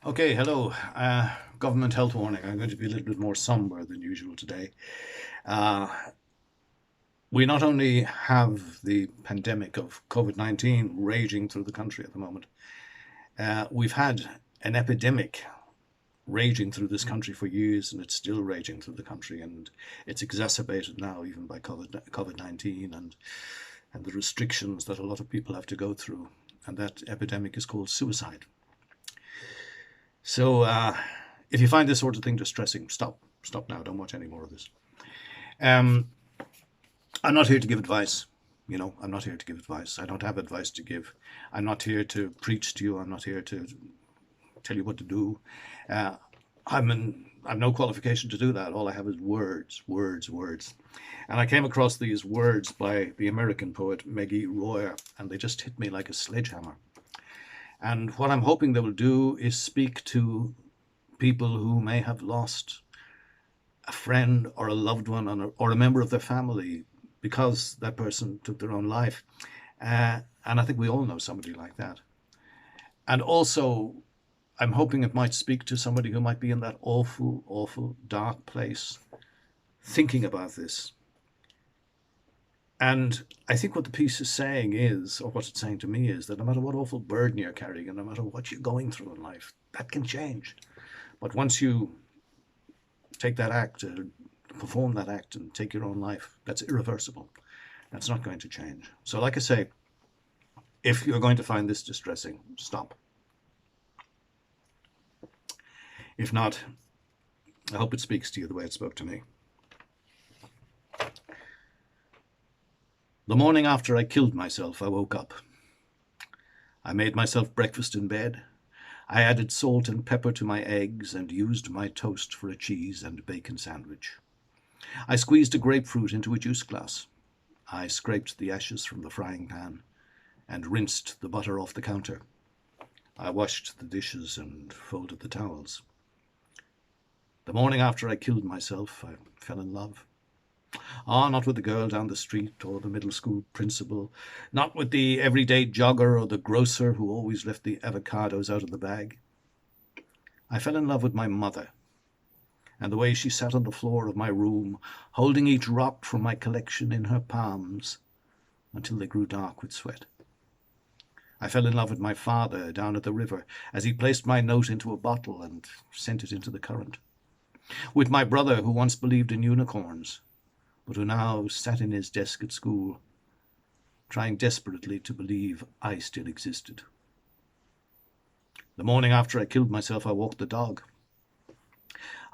Okay, hello. Government health warning. I'm going to be a little bit more somber than usual today. Uh, we not only have the pandemic of COVID-19 raging through the country at the moment, we've had an epidemic raging through this country for years, and it's still raging through the country, and it's exacerbated now even by COVID-19 and the restrictions that a lot of people have to go through. And that epidemic is called suicide. So if you find this sort of thing distressing, stop. Stop now. Don't watch any more of this. Um, I'm not here to give advice. I'm not here to give advice. I don't have advice to give. I'm not here to preach to you. I'm not here to tell you what to do. Uh, I've no qualification to do that. All I have is words, words, words. And I came across these words by the American poet Maggie Royer, and they just hit me like a sledgehammer. And what I'm hoping they will do is speak to people who may have lost a friend or a loved one or a member of their family because that person took their own life. And I think we all know somebody like that. And also, I'm hoping it might speak to somebody who might be in that awful, awful, dark place thinking about this. And I think what the piece is saying is, or what it's saying to me is, that no matter what awful burden you're carrying and no matter what you're going through in life, that can change. But once you take that act, perform that act and take your own life, that's irreversible. That's not going to change. So like I say, if you're going to find this distressing, stop. If not, I hope it speaks to you the way it spoke to me. The morning after I killed myself, I woke up. I made myself breakfast in bed. I added salt and pepper to my eggs and used my toast for a cheese and bacon sandwich. I squeezed a grapefruit into a juice glass. I scraped the ashes from the frying pan and rinsed the butter off the counter. I washed the dishes and folded the towels. The morning after I killed myself, I fell in love. Not with the girl down the street or the middle school principal, not with the everyday jogger or the grocer who always left the avocados out of the bag. I fell in love with my mother, and the way she sat on the floor of my room, holding each rock from my collection in her palms until they grew dark with sweat. I fell in love with my father down at the river as he placed my note into a bottle and sent it into the current. With my brother who once believed in unicorns, but who now sat in his desk at school, trying desperately to believe I still existed. The morning after I killed myself, I walked the dog.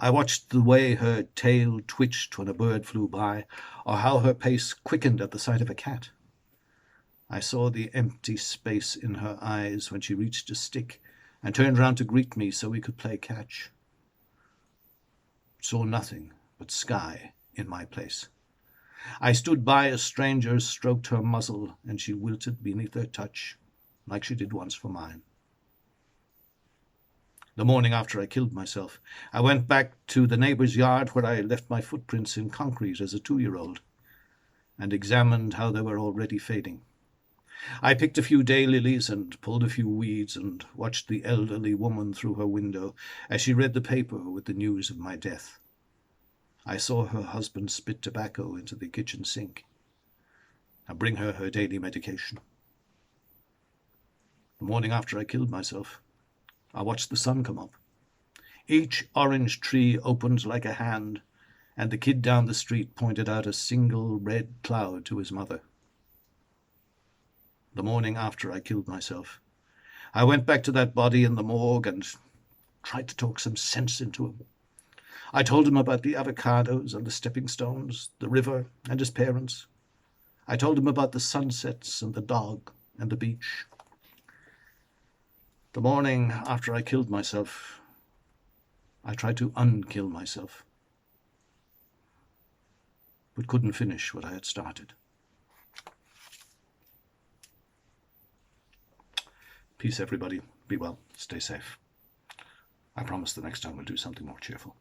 I watched the way her tail twitched when a bird flew by, or how her pace quickened at the sight of a cat. I saw the empty space in her eyes when she reached a stick and turned round to greet me so we could play catch. Saw nothing but sky in my place. I stood by as strangers stroked her muzzle, and she wilted beneath their touch, like she did once for mine. The morning after I killed myself, I went back to the neighbour's yard where I left my footprints in concrete as a 2-year-old, and examined how they were already fading. I picked a few daylilies and pulled a few weeds and watched the elderly woman through her window as she read the paper with the news of my death. I saw her husband spit tobacco into the kitchen sink and bring her her daily medication. The morning after I killed myself, I watched the sun come up. Each orange tree opened like a hand, and the kid down the street pointed out a single red cloud to his mother. The morning after I killed myself, I went back to that body in the morgue and tried to talk some sense into him. I told him about the avocados and the stepping stones, the river and his parents. I told him about the sunsets and the dog and the beach. The morning after I killed myself, I tried to unkill myself, but couldn't finish what I had started. Peace, everybody. Be well. Stay safe. I promise the next time we'll do something more cheerful.